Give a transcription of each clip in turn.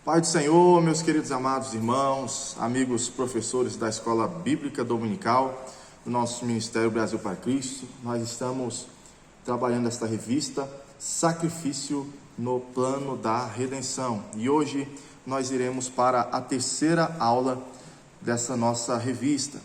Pai do Senhor, meus queridos amados irmãos, amigos professores da Escola Bíblica Dominical do nosso Ministério Brasil para Cristo, nós estamos trabalhando esta revista Sacrifício no Plano da Redenção. E hoje nós iremos para a terceira aula dessa nossa revista.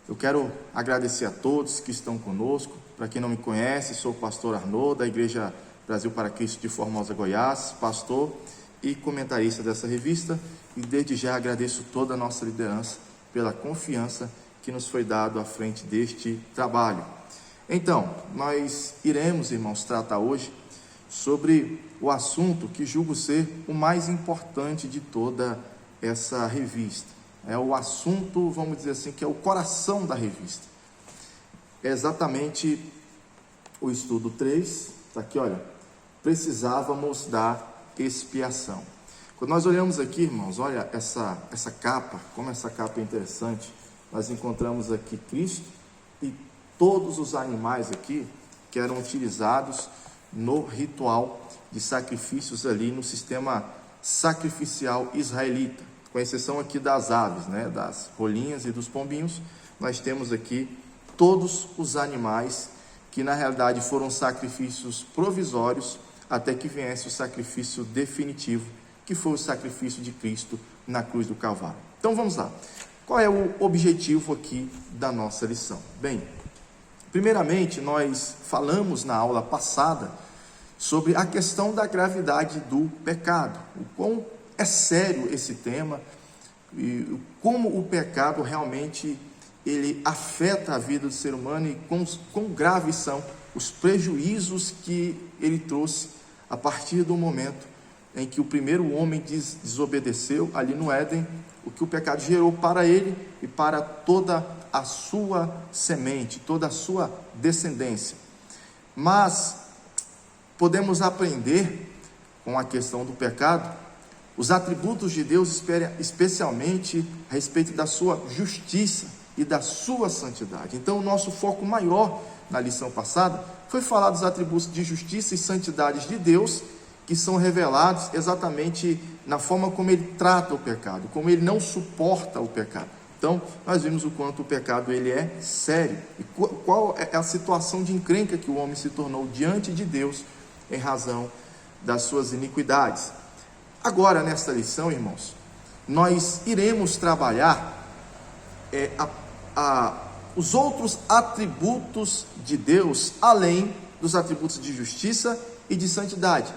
Eu quero agradecer a todos que estão conosco. Para quem não me conhece, sou o pastor Arnaud, da Igreja Brasil para Cristo de Formosa, Goiás, pastor e comentarista dessa revista, e desde já agradeço toda a nossa liderança pela confiança que nos foi dado à frente deste trabalho. Então, nós iremos, irmãos, tratar hoje sobre o assunto que julgo ser o mais importante de toda essa revista. É o assunto, vamos dizer assim, que é o coração da revista. É exatamente o estudo 3, está aqui, olha, precisávamos da expiação. Quando nós olhamos aqui, irmãos, olha essa capa, como essa capa é interessante. Nós encontramos aqui Cristo e todos os animais aqui que eram utilizados no ritual de sacrifícios ali no sistema sacrificial israelita, com exceção aqui das aves, né, das rolinhas e dos pombinhos. Nós temos aqui todos os animais que na realidade foram sacrifícios provisórios até que viesse o sacrifício definitivo, que foi o sacrifício de Cristo na cruz do Calvário. Então vamos lá. Qual é o objetivo aqui da nossa lição? Bem, primeiramente nós falamos na aula passada sobre a questão da gravidade do pecado, o quão é sério esse tema e como o pecado realmente ele afeta a vida do ser humano e quão graves são os prejuízos que ele trouxe a partir do momento em que o primeiro homem desobedeceu ali no Éden, o que o pecado gerou para ele e para toda a sua semente, toda a sua descendência. Mas podemos aprender com a questão do pecado os atributos de Deus, especialmente a respeito da sua justiça e da sua santidade. Então o nosso foco maior na lição passada foi falar dos atributos de justiça e santidade de Deus, que são revelados exatamente na forma como ele trata o pecado, como ele não suporta o pecado. Então, nós vimos o quanto o pecado ele é sério, e qual é a situação de encrenca que o homem se tornou diante de Deus, em razão das suas iniquidades. Agora, nesta lição, irmãos, nós iremos trabalhar os outros atributos de Deus, além dos atributos de justiça e de santidade,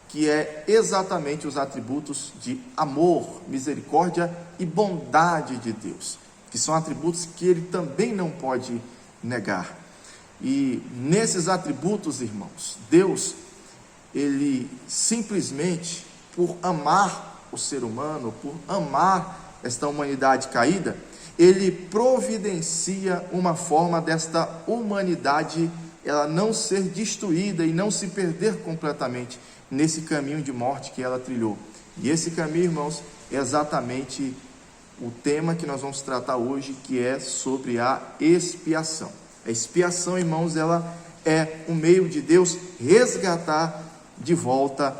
que é exatamente os atributos de amor, misericórdia e bondade de Deus, que são atributos que ele também não pode negar. E nesses atributos, irmãos, Deus, ele simplesmente, por amar o ser humano, por amar esta humanidade caída, ele providencia uma forma desta humanidade ela não ser destruída e não se perder completamente nesse caminho de morte que ela trilhou. E esse caminho, irmãos, é exatamente o tema que nós vamos tratar hoje, que é sobre a expiação. A expiação, irmãos, ela é um meio de Deus resgatar de volta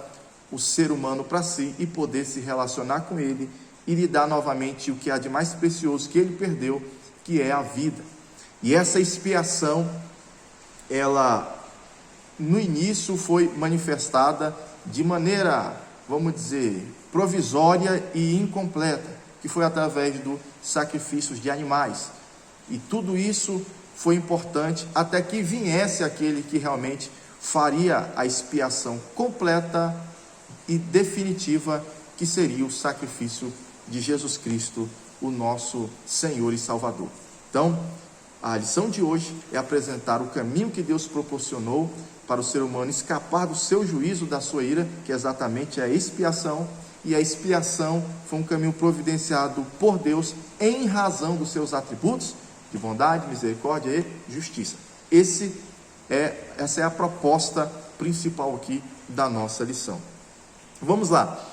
o ser humano para si e poder se relacionar com ele e lhe dar novamente o que há de mais precioso que ele perdeu, que é a vida. E essa expiação, ela no início foi manifestada de maneira, vamos dizer, provisória e incompleta, que foi através dos sacrifícios de animais. E tudo isso foi importante até que viesse aquele que realmente faria a expiação completa e definitiva, que seria o sacrifício de Jesus Cristo, o nosso Senhor e Salvador. Então, a lição de hoje é apresentar o caminho que Deus proporcionou para o ser humano escapar do seu juízo, da sua ira, que é exatamente a expiação. E a expiação foi um caminho providenciado por Deus em razão dos seus atributos de bondade, misericórdia e justiça. Essa é a proposta principal aqui da nossa lição. Vamos lá.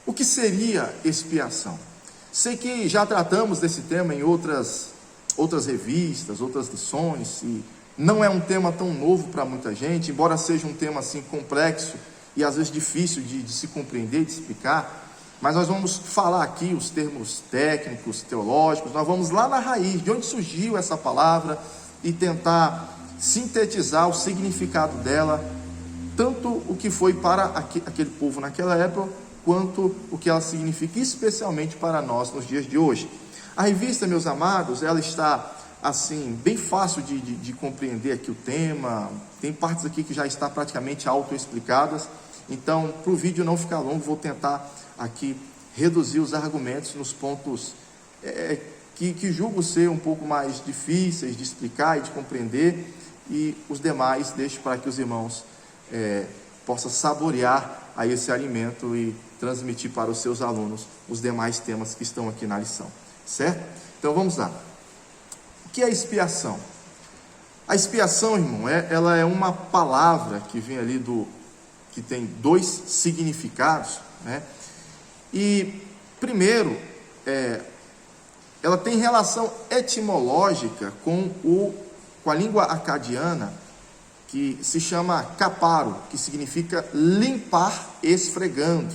O que seria expiação? Sei que já tratamos desse tema em outras revistas, outras lições, e não é um tema tão novo para muita gente, embora seja um tema assim complexo e às vezes difícil de se compreender, de explicar. mas nós vamos falar aqui os termos técnicos, teológicos, nós vamos lá na raiz, de onde surgiu essa palavra, e tentar sintetizar o significado dela, tanto o que foi para aquele povo naquela época, quanto o que ela significa especialmente para nós nos dias de hoje. A revista, meus amados, ela está assim, bem fácil de compreender aqui o tema, tem partes aqui que já está praticamente autoexplicadas, então para o vídeo não ficar longo, vou tentar aqui reduzir os argumentos nos pontos que julgo ser um pouco mais difíceis de explicar e de compreender, e os demais deixo para que os irmãos possam saborear a esse alimento e transmitir para os seus alunos os demais temas que estão aqui na lição, certo? Então vamos lá. O que é expiação? A expiação, irmão, ela é uma palavra que vem ali que tem dois significados, né? E primeiro, ela tem relação etimológica com a língua acadiana, que se chama caparo, que significa limpar esfregando,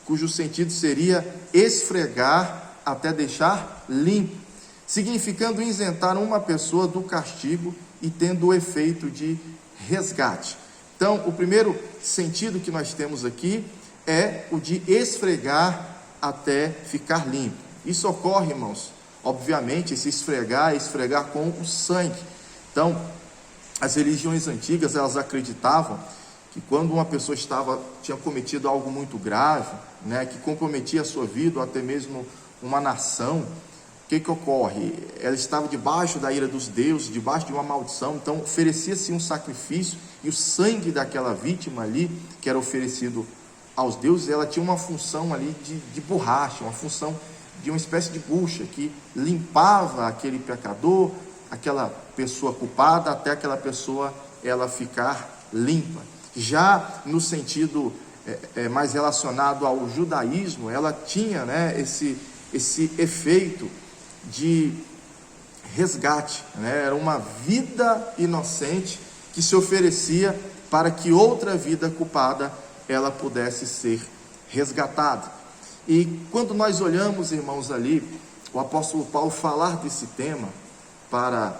cujo sentido seria esfregar até deixar limpo, significando isentar uma pessoa do castigo e tendo o efeito de resgate. Então, o primeiro sentido que nós temos aqui é o de esfregar até ficar limpo. Isso ocorre, irmãos, obviamente, esse esfregar é esfregar com o sangue. Então, as religiões antigas, elas acreditavam que quando uma pessoa tinha cometido algo muito grave, né, que comprometia a sua vida, ou até mesmo uma nação, o que ocorre? Ela estava debaixo da ira dos deuses, debaixo de uma maldição, então oferecia-se um sacrifício, e o sangue daquela vítima ali, que era oferecido aos deuses, ela tinha uma função ali de borracha, uma função de uma espécie de bucha, que limpava aquele pecador, aquela pessoa culpada, até aquela pessoa ela ficar limpa. Já no sentido mais relacionado ao judaísmo, ela tinha, né, esse efeito de resgate, né? Era uma vida inocente que se oferecia para que outra vida culpada ela pudesse ser resgatada. E quando nós olhamos, irmãos, ali o apóstolo Paulo falar desse tema para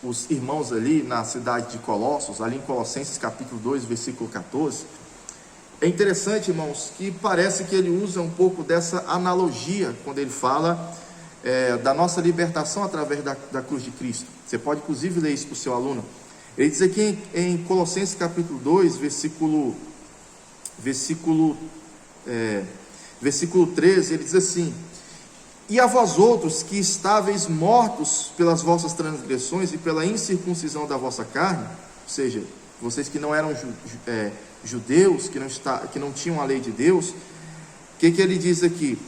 os irmãos ali na cidade de Colossos, ali em Colossenses capítulo 2, versículo 14, é interessante, irmãos, que parece que ele usa um pouco dessa analogia, quando ele fala da nossa libertação através da cruz de Cristo. Você pode inclusive ler isso para o seu aluno. Ele diz aqui em Colossenses capítulo 2, versículo 13, ele diz assim: e a vós outros que estáveis mortos pelas vossas transgressões e pela incircuncisão da vossa carne, ou seja, vocês que não eram judeus, que não tinham a lei de Deus, o que ele diz aqui?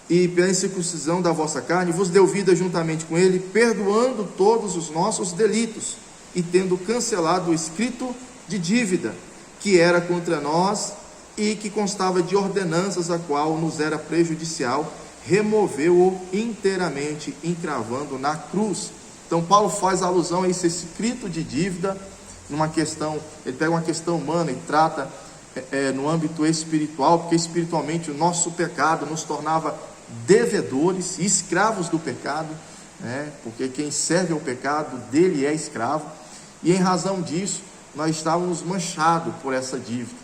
E pela incircuncisão da vossa carne, vos deu vida juntamente com ele, perdoando todos os nossos delitos, e tendo cancelado o escrito de dívida, que era contra nós, e que constava de ordenanças, a qual nos era prejudicial, removeu-o inteiramente, encravando na cruz. Então Paulo faz alusão a esse escrito de dívida, numa questão, ele pega uma questão humana e trata no âmbito espiritual, porque espiritualmente o nosso pecado nos tornava devedores, escravos do pecado, né? Porque quem serve ao pecado, dele é escravo, e em razão disso, nós estávamos manchados por essa dívida.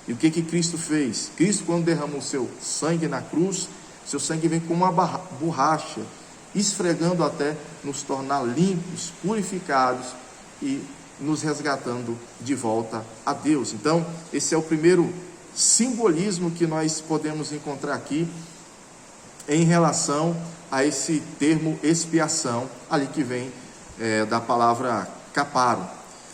E o que Cristo fez? Cristo, quando derramou o seu sangue na cruz, seu sangue vem como uma borracha, esfregando até nos tornar limpos, purificados e nos resgatando de volta a Deus. Então, esse é o primeiro simbolismo que nós podemos encontrar aqui em relação a esse termo expiação, ali que vem da palavra caparo.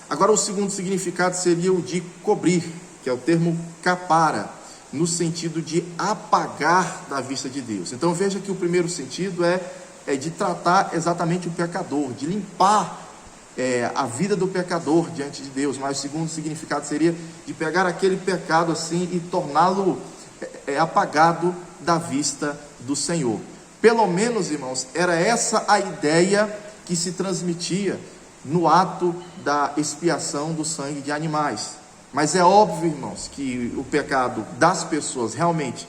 Agora, o segundo significado seria o de cobrir, que é o termo capara, no sentido de apagar da vista de Deus. Então veja que o primeiro sentido é de tratar exatamente o pecador, de limpar a vida do pecador diante de Deus. Mas o segundo significado seria de pegar aquele pecado assim e torná-lo apagado da vista do Senhor. Pelo menos, irmãos, era essa a ideia que se transmitia no ato da expiação do sangue de animais. Mas é óbvio, irmãos, que o pecado das pessoas realmente,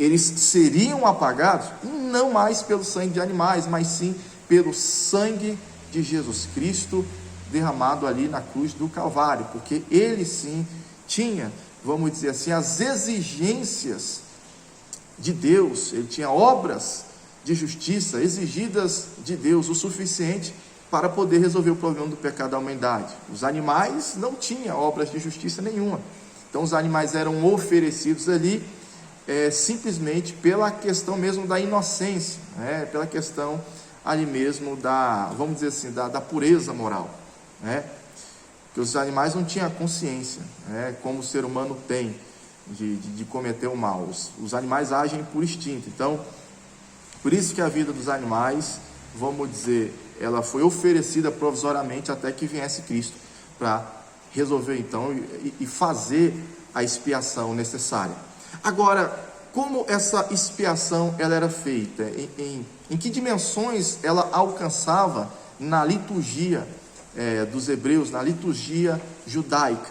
eles seriam apagados, não mais pelo sangue de animais, mas sim pelo sangue de Jesus Cristo, derramado ali na cruz do Calvário, porque ele sim tinha, vamos dizer assim, as exigências de Deus, ele tinha obras de justiça exigidas de Deus, o suficiente para poder resolver o problema do pecado da humanidade. Os animais não tinham obras de justiça nenhuma, então os animais eram oferecidos ali simplesmente pela questão mesmo da inocência, pela questão ali mesmo da, vamos dizer assim, da pureza moral, porque os animais não tinham consciência, como o ser humano tem de cometer o mal. Os animais agem por instinto. Então, por isso que a vida dos animais, vamos dizer, ela foi oferecida provisoriamente até que viesse Cristo para resolver então e fazer a expiação necessária. Agora, como essa expiação ela era feita? Em que dimensões ela alcançava na liturgia dos hebreus, na liturgia judaica?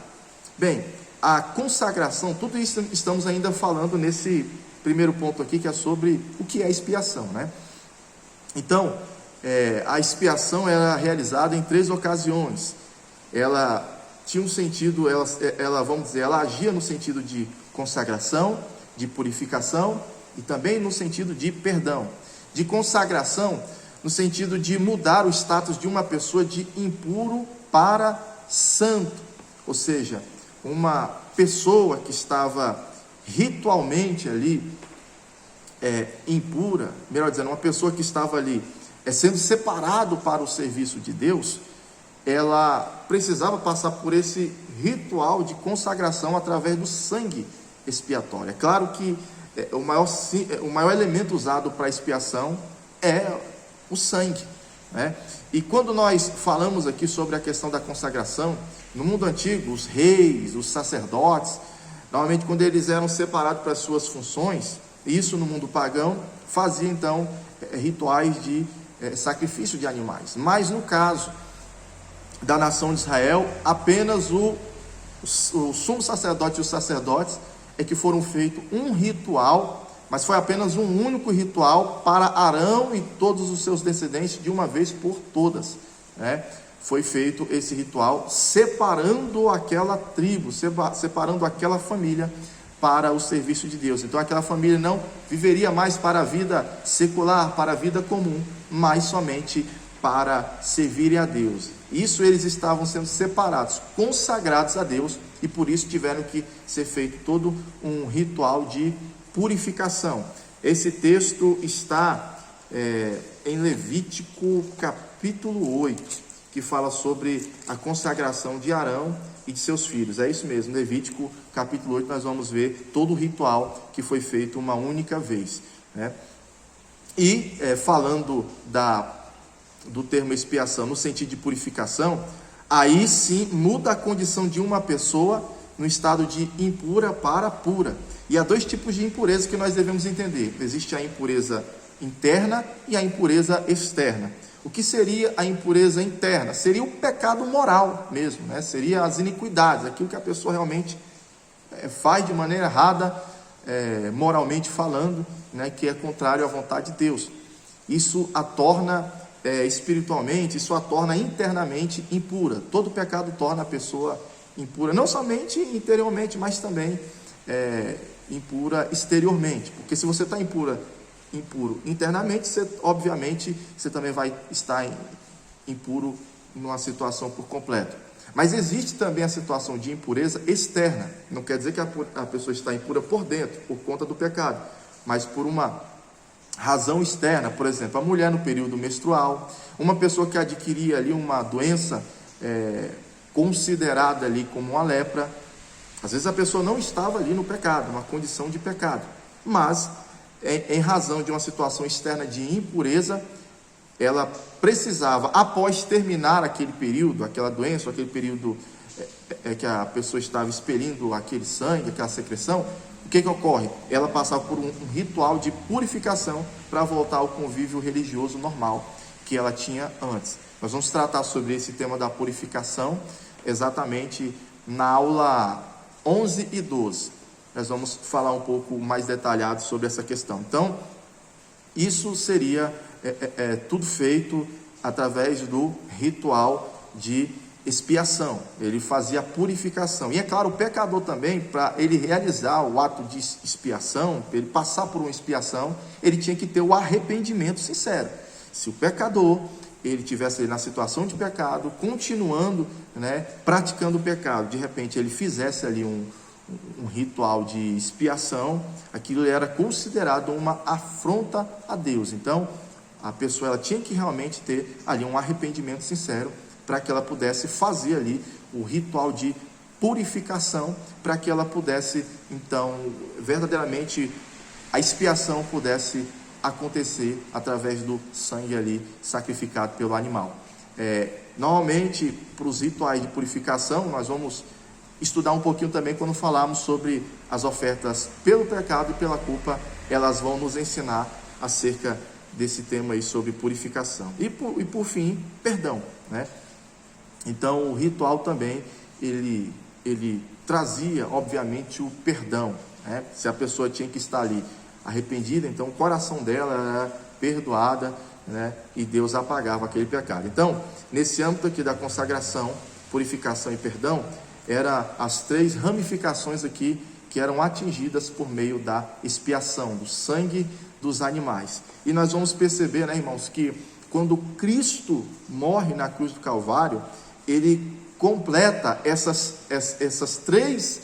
Bem, a consagração, tudo isso estamos ainda falando nesse primeiro ponto aqui, que é sobre o que é expiação, Então, a expiação era realizada em 3 ocasiões. Ela tinha um sentido, vamos dizer, ela agia no sentido de consagração, de purificação e também no sentido de perdão. De consagração, no sentido de mudar o status de uma pessoa de impuro para santo, ou seja, uma pessoa que estava ritualmente ali impura, melhor dizendo, uma pessoa que estava ali sendo separado para o serviço de Deus, ela precisava passar por esse ritual de consagração através do sangue expiatório. É claro que o maior elemento usado para expiação é o sangue, E quando nós falamos aqui sobre a questão da consagração, no mundo antigo, os reis, os sacerdotes, normalmente quando eles eram separados para as suas funções, isso no mundo pagão, fazia então rituais de sacrifício de animais. Mas no caso da nação de Israel, apenas o sumo sacerdote e os sacerdotes que foram feito um ritual, mas foi apenas um único ritual para Arão e todos os seus descendentes de uma vez por todas, Foi feito esse ritual separando aquela tribo, separando aquela família para o serviço de Deus. Então aquela família não viveria mais para a vida secular, para a vida comum, mas somente para servirem a Deus. Isso eles estavam sendo separados, consagrados a Deus, e por isso tiveram que ser feito todo um ritual de purificação. Esse texto está em Levítico capítulo 8, que fala sobre a consagração de Arão e de seus filhos. É isso mesmo, Levítico capítulo 8, nós vamos ver todo o ritual que foi feito uma única vez, E falando do termo expiação no sentido de purificação, aí sim muda a condição de uma pessoa no estado de impura para pura. E há 2 tipos de impureza que nós devemos entender. Existe a impureza interna e a impureza externa. O que seria a impureza interna? Seria o pecado moral mesmo, Seria as iniquidades, aquilo que a pessoa realmente faz de maneira errada, moralmente falando, que é contrário à vontade de Deus. Isso a torna espiritualmente, isso a torna internamente impura. Todo pecado torna a pessoa impura, não somente interiormente, mas também impura exteriormente, porque se você está impuro internamente, obviamente você também vai estar impuro numa situação por completo. Mas existe também a situação de impureza externa. Não quer dizer que a pessoa está impura por dentro, por conta do pecado, mas por uma razão externa. Por exemplo, a mulher no período menstrual, uma pessoa que adquiria ali uma doença considerada ali como uma lepra. Às vezes a pessoa não estava ali no pecado, uma condição de pecado, mas em razão de uma situação externa de impureza, ela precisava, após terminar aquele período, aquela doença, aquele período que a pessoa estava expelindo aquele sangue, aquela secreção, o que ocorre? Ela passava por um ritual de purificação para voltar ao convívio religioso normal que ela tinha antes. Nós vamos tratar sobre esse tema da purificação exatamente na aula 11 e 12. Nós vamos falar um pouco mais detalhado sobre essa questão. Então, isso seria tudo feito através do ritual de expiação. Ele fazia a purificação. E é claro, o pecador também, para ele realizar o ato de expiação, para ele passar por uma expiação, ele tinha que ter o arrependimento sincero. Se o pecador, ele tivesse ali na situação de pecado, continuando, praticando o pecado, de repente ele fizesse ali um ritual de expiação, aquilo era considerado uma afronta a Deus. Então, a pessoa ela tinha que realmente ter ali um arrependimento sincero, para que ela pudesse fazer ali o ritual de purificação, para que ela pudesse, então, verdadeiramente, a expiação pudesse acontecer através do sangue ali sacrificado pelo animal. Normalmente, para os rituais de purificação, nós vamos estudar um pouquinho também quando falarmos sobre as ofertas pelo pecado e pela culpa, elas vão nos ensinar acerca desse tema aí sobre purificação. E por fim, perdão, Então, o ritual também, ele trazia, obviamente, o perdão, Se a pessoa tinha que estar ali arrependida, então o coração dela era perdoada, e Deus apagava aquele pecado. Então, nesse âmbito aqui da consagração, purificação e perdão, eram as 3 ramificações aqui que eram atingidas por meio da expiação, do sangue dos animais. E nós vamos perceber, irmãos, que quando Cristo morre na cruz do Calvário, ele completa essas 3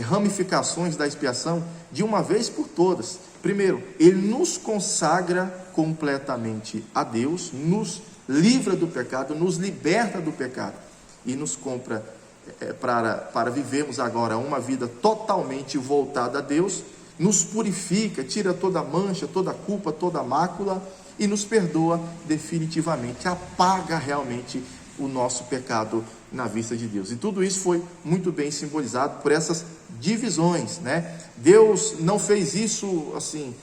ramificações da expiação de uma vez por todas. Primeiro, ele nos consagra completamente a Deus, nos livra do pecado, nos liberta do pecado e nos compra para vivermos agora uma vida totalmente voltada a Deus, nos purifica, tira toda mancha, toda culpa, toda mácula e nos perdoa definitivamente, apaga realmente o nosso pecado na vista de Deus. E tudo isso foi muito bem simbolizado por essas divisões, Deus não fez isso assim,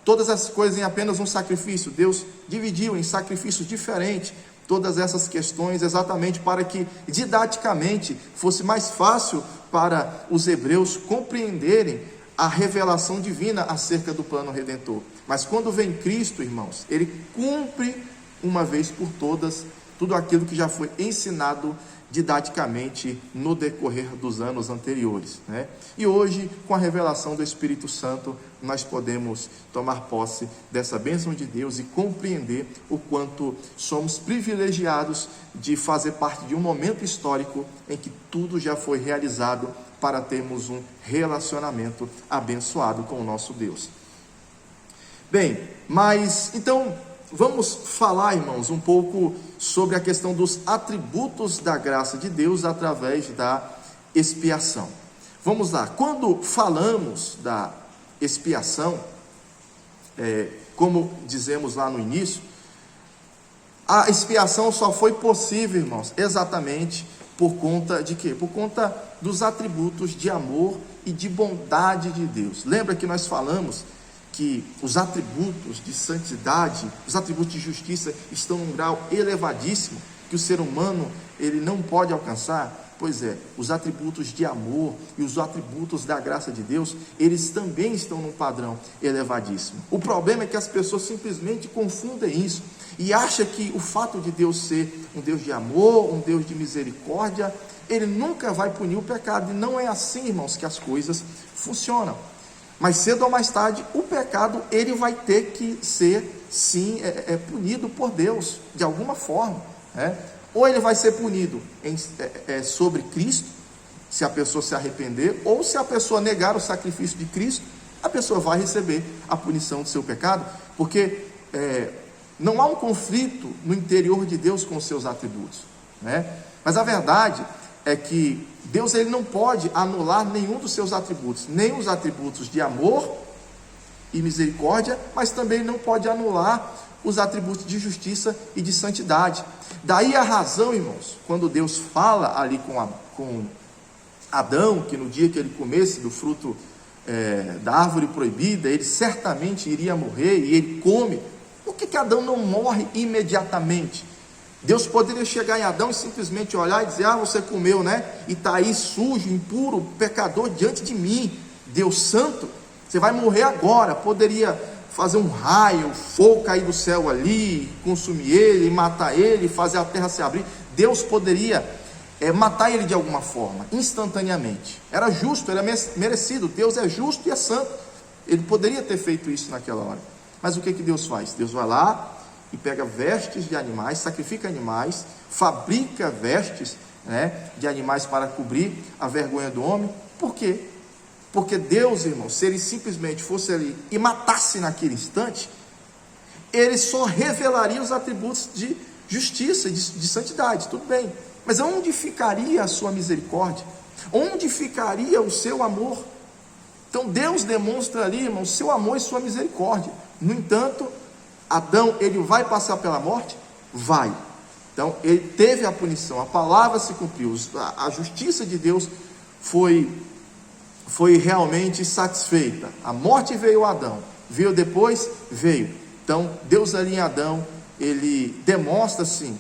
todas essas coisas em apenas um sacrifício. Deus dividiu em sacrifícios diferentes todas essas questões, exatamente para que didaticamente fosse mais fácil para os hebreus compreenderem a revelação divina acerca do plano redentor. Mas quando vem Cristo, irmãos, ele cumpre uma vez por todas tudo aquilo que já foi ensinado didaticamente no decorrer dos anos anteriores, E hoje, com a revelação do Espírito Santo, nós podemos tomar posse dessa bênção de Deus e compreender o quanto somos privilegiados de fazer parte de um momento histórico em que tudo já foi realizado para termos um relacionamento abençoado com o nosso Deus. Bem, mas então vamos falar, irmãos, um pouco sobre a questão dos atributos da graça de Deus através da expiação. Vamos lá, quando falamos da expiação, como dizemos lá no início, a expiação só foi possível, irmãos, exatamente por conta de quê? Por conta dos atributos de amor e de bondade de Deus. Lembra que nós falamos que os atributos de santidade, os atributos de justiça estão num grau elevadíssimo, que o ser humano ele não pode alcançar? Pois é, os atributos de amor e os atributos da graça de Deus, eles também estão num padrão elevadíssimo. O problema é que as pessoas simplesmente confundem isso e acham que o fato de Deus ser um Deus de amor, um Deus de misericórdia, ele nunca vai punir o pecado. E não é assim, irmãos, que as coisas funcionam. Mas cedo ou mais tarde, o pecado, ele vai ter que ser, sim, punido por Deus, de alguma forma, Ou ele vai ser punido sobre Cristo, se a pessoa se arrepender, ou se a pessoa negar o sacrifício de Cristo, a pessoa vai receber a punição do seu pecado, porque não há um conflito no interior de Deus com os seus atributos, Mas a verdade é que Deus ele não pode anular nenhum dos seus atributos, nem os atributos de amor e misericórdia, mas também não pode anular os atributos de justiça e de santidade. Daí a razão, irmãos, quando Deus fala ali com Adão, que no dia que ele comesse do fruto da árvore proibida, ele certamente iria morrer, e ele come. Por que Adão não morre imediatamente? Deus poderia chegar em Adão e simplesmente olhar e dizer: ah, você comeu, né? E está aí sujo, impuro, pecador diante de mim, Deus santo, você vai morrer agora. Poderia fazer um raio, fogo cair do céu ali, consumir ele, matar ele, fazer a terra se abrir. Deus poderia matar ele de alguma forma, instantaneamente. Era justo, era merecido. Deus é justo e é santo. Ele poderia ter feito isso naquela hora. Mas o que Deus faz? Deus vai lá e pega vestes de animais, sacrifica animais, fabrica vestes, né, de animais para cobrir a vergonha do homem. Por quê? Porque Deus, irmão, se ele simplesmente fosse ali e matasse naquele instante, ele só revelaria os atributos de justiça, de santidade, tudo bem. Mas onde ficaria a sua misericórdia? Onde ficaria o seu amor? Então Deus demonstra ali, irmão, o seu amor e sua misericórdia. No entanto, Adão, ele vai passar pela morte? Vai. Então, ele teve a punição, a palavra se cumpriu, a justiça de Deus foi realmente satisfeita. A morte veio a Adão, veio depois? Veio. Então, Deus ali em Adão, ele demonstra sim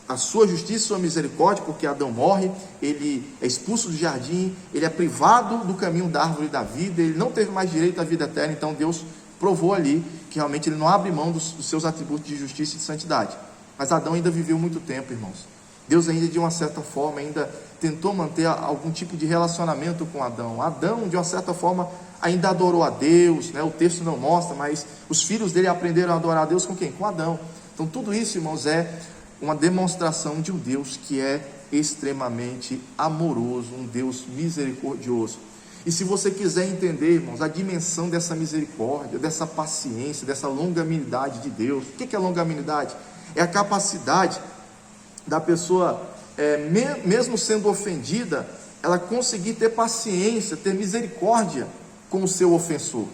a sua justiça e sua misericórdia, porque Adão morre, ele é expulso do jardim, ele é privado do caminho da árvore da vida, ele não teve mais direito à vida eterna. Então Deus provou ali que realmente ele não abre mão dos seus atributos de justiça e de santidade. Mas Adão ainda viveu muito tempo, irmãos. Deus ainda, de uma certa forma, ainda tentou manter algum tipo de relacionamento com Adão. Adão, de uma certa forma, ainda adorou a Deus, né? O texto não mostra, mas os filhos dele aprenderam a adorar a Deus com quem? Com Adão. Então tudo isso, irmãos, é uma demonstração de um Deus que é extremamente amoroso, um Deus misericordioso. E se você quiser entender, irmãos, a dimensão dessa misericórdia, dessa paciência, dessa longanimidade de Deus. O que é longanimidade? É a capacidade da pessoa, mesmo sendo ofendida, ela conseguir ter paciência, ter misericórdia com o seu ofensor.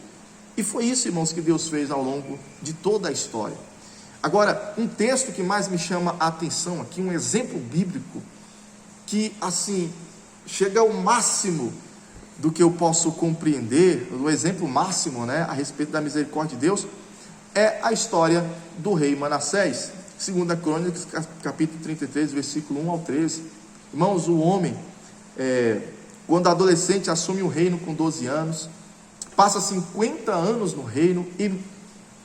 E foi isso, irmãos, que Deus fez ao longo de toda a história. Agora, um texto que mais me chama a atenção aqui, um exemplo bíblico, que assim, chega ao máximo do que eu posso compreender, o exemplo máximo, né, a respeito da misericórdia de Deus, é a história do rei Manassés. 2 Crônicas, capítulo 33, versículo 1 ao 13. Irmãos, o homem, quando adolescente, assume o reino com 12 anos, passa 50 anos no reino, e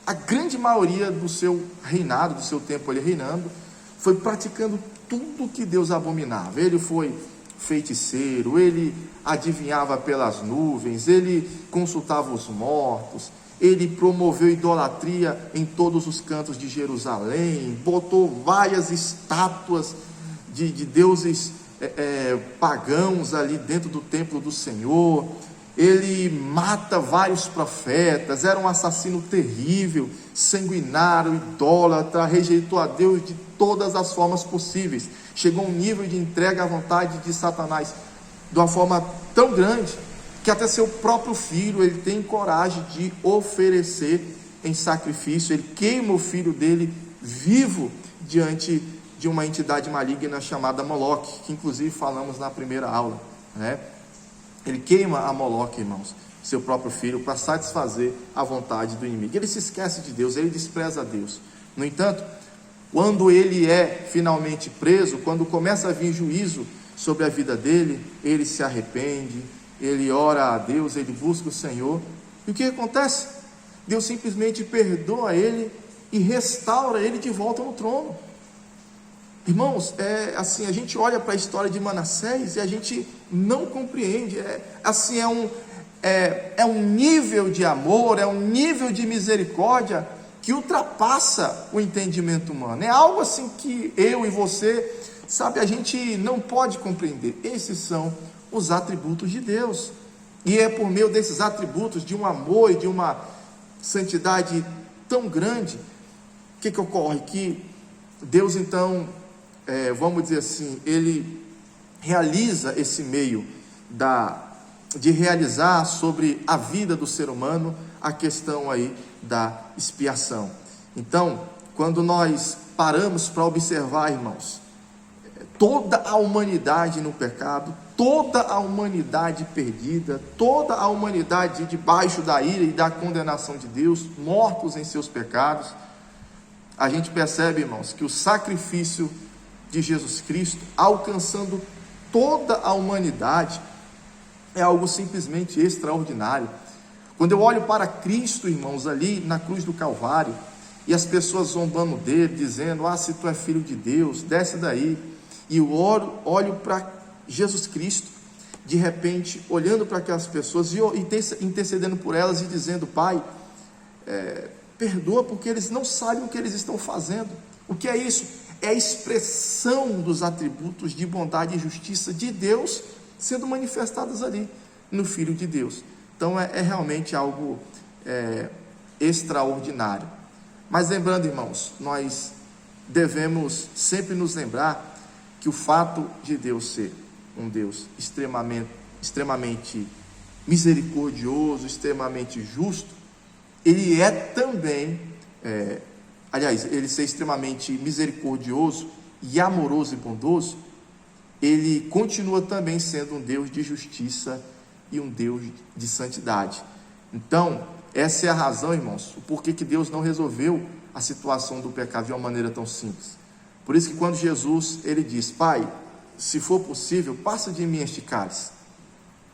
a grande maioria do seu reinado, do seu tempo ele reinando, foi praticando tudo que Deus abominava. Ele foi feiticeiro, ele adivinhava pelas nuvens, ele consultava os mortos, ele promoveu idolatria em todos os cantos de Jerusalém, botou várias estátuas de deuses pagãos ali dentro do templo do Senhor. Ele mata vários profetas, era um assassino terrível, sanguinário, idólatra, rejeitou a Deus de todas as formas possíveis. Chegou a um nível de entrega à vontade de Satanás de uma forma tão grande que até seu próprio filho ele tem coragem de oferecer em sacrifício. Ele queima o filho dele vivo diante de uma entidade maligna chamada Moloque, que inclusive falamos na primeira aula, né? Ele queima a Moloque, irmãos, seu próprio filho, para satisfazer a vontade do inimigo. Ele se esquece de Deus, ele despreza a Deus. No entanto, quando ele é finalmente preso, quando começa a vir juízo sobre a vida dele, ele se arrepende, ele ora a Deus, ele busca o Senhor. E o que acontece? Deus simplesmente perdoa ele e restaura ele de volta no trono. Irmãos, assim, a gente olha para a história de Manassés e a gente não compreende. É um nível de amor, é um nível de misericórdia que ultrapassa o entendimento humano. É algo assim que eu e você, sabe, a gente não pode compreender. Esses são os atributos de Deus. E é por meio desses atributos, de um amor e de uma santidade tão grande, que ocorre? Que Deus, então, vamos dizer assim, ele realiza esse meio de realizar sobre a vida do ser humano a questão aí da expiação. Então, quando nós paramos para observar, irmãos, toda a humanidade no pecado, toda a humanidade perdida, toda a humanidade debaixo da ira e da condenação de Deus, mortos em seus pecados, a gente percebe, irmãos, que o sacrifício de Jesus Cristo, alcançando toda a humanidade, é algo simplesmente extraordinário. Quando eu olho para Cristo, irmãos, ali na cruz do Calvário, e as pessoas zombando dele, dizendo: se tu é filho de Deus, desce daí. E eu olho para Jesus Cristo, de repente, olhando para aquelas pessoas e intercedendo por elas e dizendo: Pai, perdoa, porque eles não sabem o que eles estão fazendo. O que é isso? É a expressão dos atributos de bondade e justiça de Deus sendo manifestados ali no Filho de Deus. Então é realmente algo extraordinário. Mas lembrando, irmãos, nós devemos sempre nos lembrar que o fato de Deus ser um Deus extremamente misericordioso, extremamente justo, ele é também, ele ser extremamente misericordioso e amoroso e bondoso, ele continua também sendo um Deus de justiça e um Deus de santidade. Então, essa é a razão, irmãos, o porquê que Deus não resolveu a situação do pecado de uma maneira tão simples. Por isso que quando Jesus, ele diz: Pai, se for possível, passa de mim este cálice.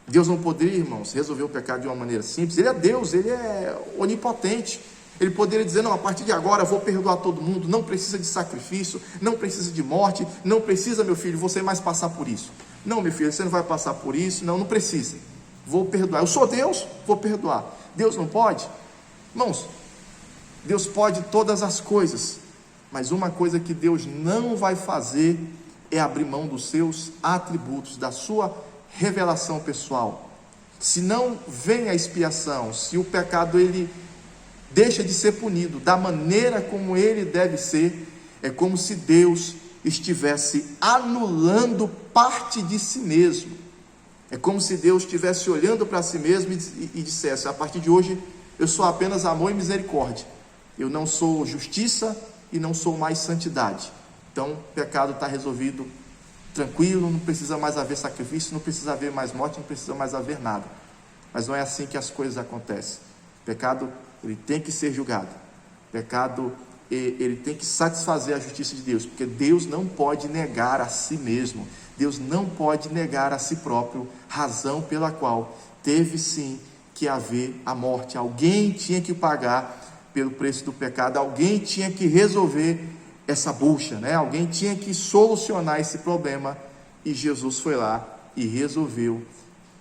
Deus não poderia, irmãos, resolver o pecado de uma maneira simples. Ele é Deus, ele é onipotente. Ele poderia dizer: não, a partir de agora eu vou perdoar todo mundo, não precisa de sacrifício, não precisa de morte, não precisa, meu filho, você mais passar por isso. Não, meu filho, você não vai passar por isso, não precisa. Vou perdoar, eu sou Deus, vou perdoar. Deus não pode? Irmãos, Deus pode todas as coisas, mas uma coisa que Deus não vai fazer é abrir mão dos seus atributos, da sua revelação pessoal. Se não vem a expiação, se o pecado ele deixa de ser punido da maneira como ele deve ser, é como se Deus estivesse anulando parte de si mesmo. É como se Deus estivesse olhando para si mesmo e dissesse: a partir de hoje eu sou apenas amor e misericórdia, eu não sou justiça e não sou mais santidade. Então o pecado está resolvido, tranquilo, não precisa mais haver sacrifício, não precisa haver mais morte, não precisa mais haver nada. Mas não é assim que as coisas acontecem. O pecado, ele tem que ser julgado. O pecado, ele tem que satisfazer a justiça de Deus, porque Deus não pode negar a si mesmo. Deus não pode negar a si próprio, razão pela qual teve sim que haver a morte. Alguém tinha que pagar pelo preço do pecado, alguém tinha que resolver essa bucha, Alguém tinha que solucionar esse problema, e Jesus foi lá e resolveu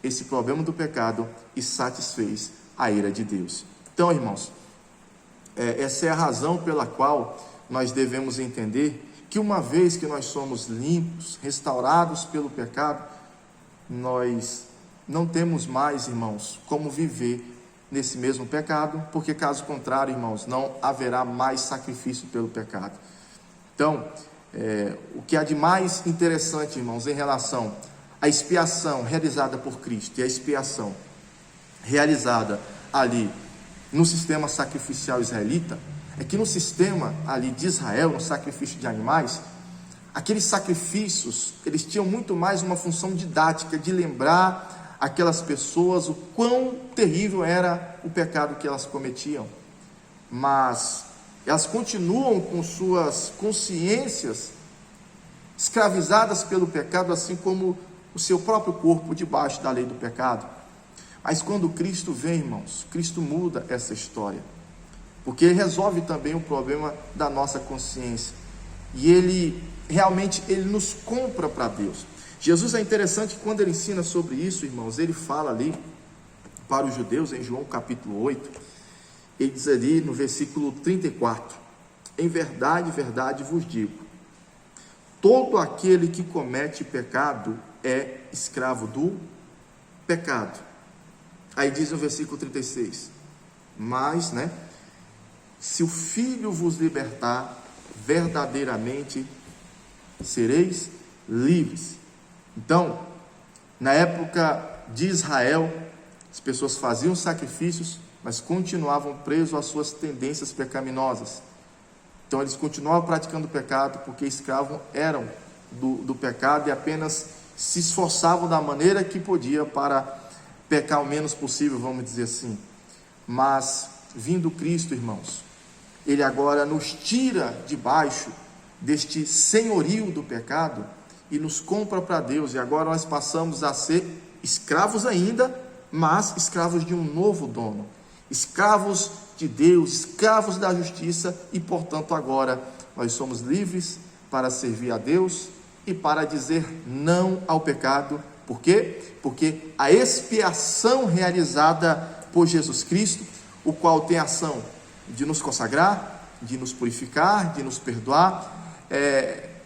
esse problema do pecado e satisfez a ira de Deus. Então, irmãos, essa é a razão pela qual nós devemos entender que uma vez que nós somos limpos, restaurados pelo pecado, nós não temos mais, irmãos, como viver nesse mesmo pecado, porque caso contrário, irmãos, não haverá mais sacrifício pelo pecado. Então, o que há de mais interessante, irmãos, em relação à expiação realizada por Cristo e a expiação realizada ali no sistema sacrificial israelita, é que no sistema ali de Israel, no sacrifício de animais, aqueles sacrifícios, eles tinham muito mais uma função didática, de lembrar aquelas pessoas o quão terrível era o pecado que elas cometiam. Mas elas continuam com suas consciências escravizadas pelo pecado, assim como o seu próprio corpo debaixo da lei do pecado. Mas quando Cristo vem, irmãos, Cristo muda essa história, porque Ele resolve também o problema da nossa consciência, e Ele realmente nos compra para Deus. Jesus, é interessante que quando Ele ensina sobre isso, irmãos, Ele fala ali para os judeus, em João capítulo 8, Ele diz ali no versículo 34, em verdade, verdade vos digo, todo aquele que comete pecado é escravo do pecado. Aí diz no versículo 36, mas, se o Filho vos libertar, verdadeiramente sereis livres. Então, na época de Israel, as pessoas faziam sacrifícios, mas continuavam presos às suas tendências pecaminosas. Então eles continuavam praticando o pecado, porque escravos eram do pecado, e apenas se esforçavam da maneira que podia para pecar o menos possível, vamos dizer assim. Mas vindo Cristo, irmãos, Ele agora nos tira debaixo deste senhorio do pecado e nos compra para Deus, e agora nós passamos a ser escravos ainda, mas escravos de um novo dono, escravos de Deus, escravos da justiça, e portanto agora nós somos livres para servir a Deus e para dizer não ao pecado. Por quê? Porque a expiação realizada por Jesus Cristo, o qual tem a ação de nos consagrar, de nos purificar, de nos perdoar,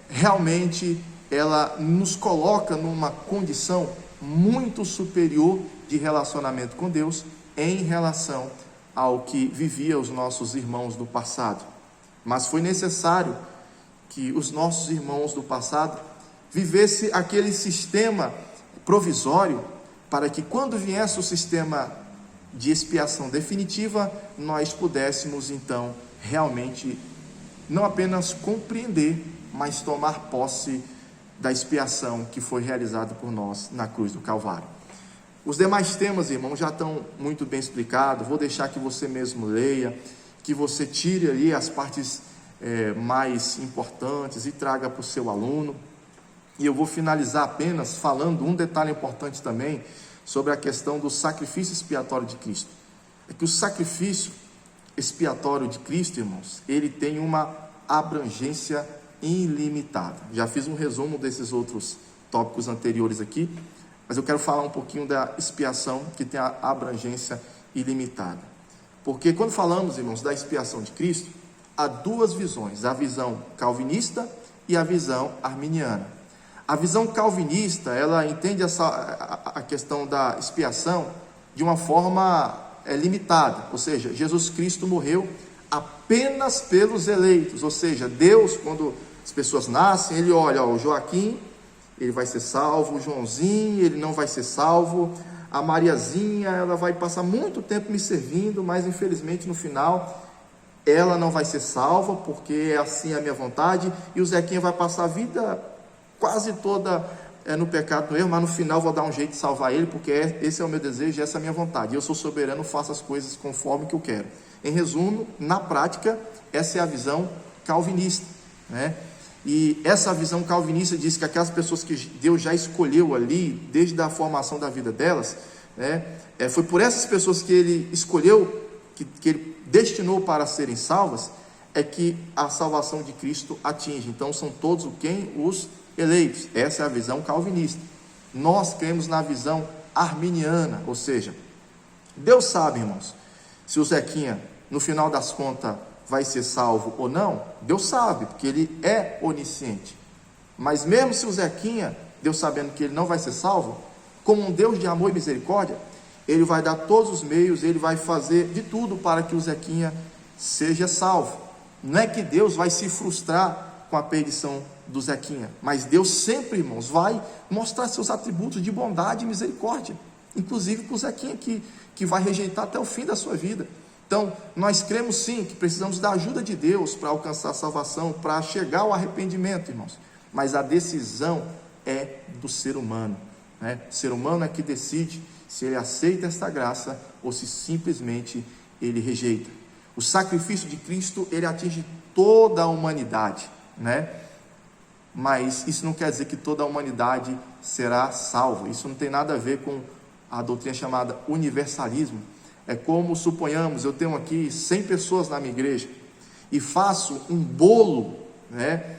realmente ela nos coloca numa condição muito superior de relacionamento com Deus em relação ao que viviam os nossos irmãos do passado. Mas foi necessário que os nossos irmãos do passado vivessem aquele sistema provisório, para que quando viesse o sistema de expiação definitiva, nós pudéssemos então realmente não apenas compreender, mas tomar posse da expiação que foi realizada por nós na cruz do Calvário. Os demais temas, irmãos, já estão muito bem explicados. Vou deixar que você mesmo leia, que você tire ali as partes mais importantes e traga para o seu aluno. E eu vou finalizar apenas falando um detalhe importante também sobre a questão do sacrifício expiatório de Cristo. É que o sacrifício expiatório de Cristo, irmãos, ele tem uma abrangência ilimitada. Já fiz um resumo desses outros tópicos anteriores aqui, mas eu quero falar um pouquinho da expiação, que tem a abrangência ilimitada. Porque quando falamos, irmãos, da expiação de Cristo, há duas visões: a visão calvinista e a visão arminiana. A visão calvinista, ela entende a questão da expiação de uma forma limitada, ou seja, Jesus Cristo morreu apenas pelos eleitos, ou seja, Deus, quando as pessoas nascem, ele olha, o Joaquim, ele vai ser salvo, o Joãozinho, ele não vai ser salvo, a Mariazinha, ela vai passar muito tempo me servindo, mas infelizmente no final ela não vai ser salva, porque é assim a minha vontade, e o Zequinha vai passar a vida quase toda no pecado, no erro, mas no final vou dar um jeito de salvar ele, porque esse é o meu desejo, essa é a minha vontade, eu sou soberano, faço as coisas conforme que eu quero. Em resumo, na prática, essa é a visão calvinista, né? E essa visão calvinista diz que aquelas pessoas que Deus já escolheu ali, desde a formação da vida delas, né, foi por essas pessoas que ele escolheu, que ele destinou para serem salvas, é que a salvação de Cristo atinge. Então são todos quem? Os eleitos. Essa é a visão calvinista. Nós cremos na visão arminiana, ou seja, Deus sabe, irmãos, se o Zequinha, no final das contas, vai ser salvo ou não. Deus sabe, porque ele é onisciente. Mas mesmo se o Zequinha, Deus sabendo que ele não vai ser salvo, como um Deus de amor e misericórdia, ele vai dar todos os meios, ele vai fazer de tudo para que o Zequinha seja salvo. Não é que Deus vai se frustrar com a perdição do Zequinha, mas Deus sempre, irmãos, vai mostrar seus atributos de bondade e misericórdia, inclusive para o Zequinha que vai rejeitar até o fim da sua vida. Então, nós cremos sim que precisamos da ajuda de Deus para alcançar a salvação, para chegar ao arrependimento, irmãos, mas a decisão é do ser humano, né? O ser humano é que decide se ele aceita esta graça ou se simplesmente ele rejeita. O sacrifício de Cristo, ele atinge toda a humanidade, né? Mas isso não quer dizer que toda a humanidade será salva. Isso não tem nada a ver com a doutrina chamada universalismo. É como, suponhamos, eu tenho aqui 100 pessoas na minha igreja e faço um bolo, né?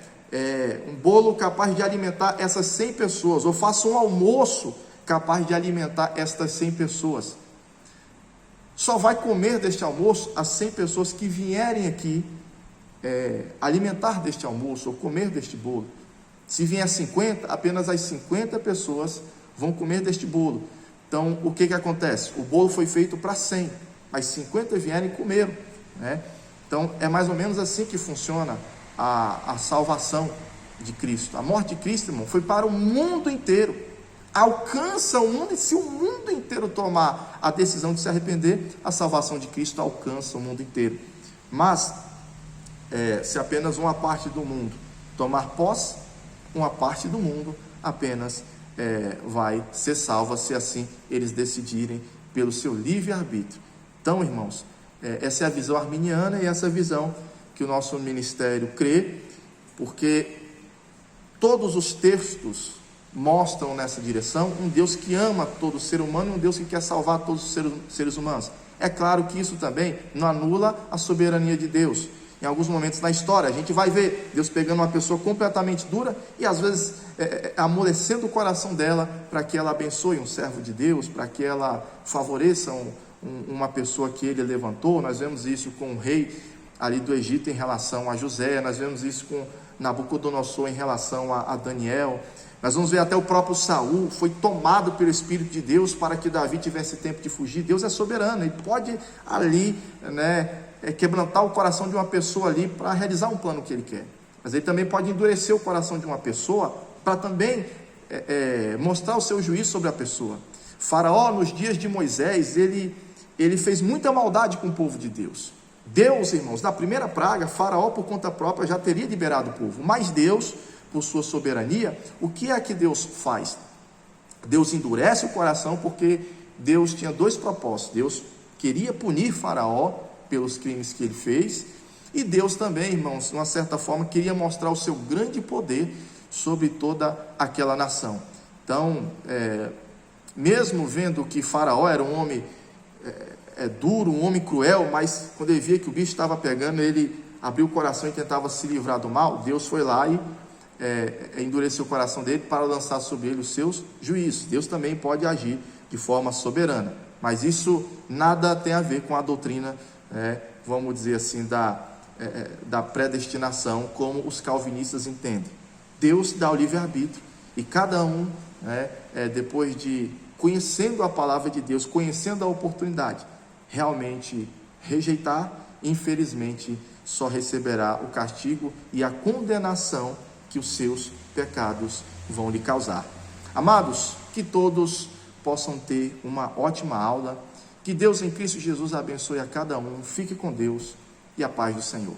Um bolo capaz de alimentar essas 100 pessoas, ou faço um almoço capaz de alimentar estas 100 pessoas. Só vai comer deste almoço as 100 pessoas que vierem aqui alimentar deste almoço ou comer deste bolo. Se vier 50, apenas as 50 pessoas vão comer deste bolo. Então, o que acontece? O bolo foi feito para 100, mas 50 vieram e comeram, né? Então, é mais ou menos assim que funciona a salvação de Cristo. A morte de Cristo, irmão, foi para o mundo inteiro. Alcança o mundo, e se o mundo inteiro tomar a decisão de se arrepender, a salvação de Cristo alcança o mundo inteiro. Mas, se apenas uma parte do mundo tomar posse, uma parte do mundo apenas vai ser salva, se assim eles decidirem pelo seu livre-arbítrio. Então, irmãos, Essa é a visão arminiana e essa é a visão que o nosso ministério crê, porque todos os textos mostram nessa direção um Deus que ama todo ser humano e um Deus que quer salvar todos os seres humanos. É claro que isso também não anula a soberania de Deus. Em alguns momentos na história, a gente vai ver Deus pegando uma pessoa completamente dura e às vezes amolecendo o coração dela para que ela abençoe um servo de Deus, para que ela favoreça uma pessoa que ele levantou. Nós vemos isso com o rei ali do Egito em relação a José, nós vemos isso com Nabucodonosor em relação a Daniel. Nós vamos ver até o próprio Saul foi tomado pelo Espírito de Deus para que Davi tivesse tempo de fugir. Deus é soberano, ele pode ali, quebrantar o coração de uma pessoa ali para realizar um plano que ele quer, mas ele também pode endurecer o coração de uma pessoa para também mostrar o seu juízo sobre a pessoa. Faraó, nos dias de Moisés, ele fez muita maldade com o povo de Deus. Deus, irmãos, na primeira praga, Faraó por conta própria já teria liberado o povo, mas Deus, por sua soberania, o que é que Deus faz? Deus endurece o coração porque Deus tinha dois propósitos. Deus queria punir Faraó pelos crimes que ele fez, e Deus também, irmãos, de uma certa forma, queria mostrar o seu grande poder sobre toda aquela nação. Então, mesmo vendo que Faraó era um homem duro, um homem cruel, mas quando ele via que o bicho estava pegando, ele abriu o coração e tentava se livrar do mal. Deus foi lá e endureceu o coração dele para lançar sobre ele os seus juízos. Deus também pode agir de forma soberana, mas isso nada tem a ver com a doutrina, vamos dizer assim, da predestinação, como os calvinistas entendem. Deus dá o livre-arbítrio e cada um, depois de conhecendo a palavra de Deus, conhecendo a oportunidade, realmente rejeitar, infelizmente só receberá o castigo e a condenação que os seus pecados vão lhe causar. Amados, que todos possam ter uma ótima aula, que Deus em Cristo Jesus abençoe a cada um. Fique com Deus e a paz do Senhor.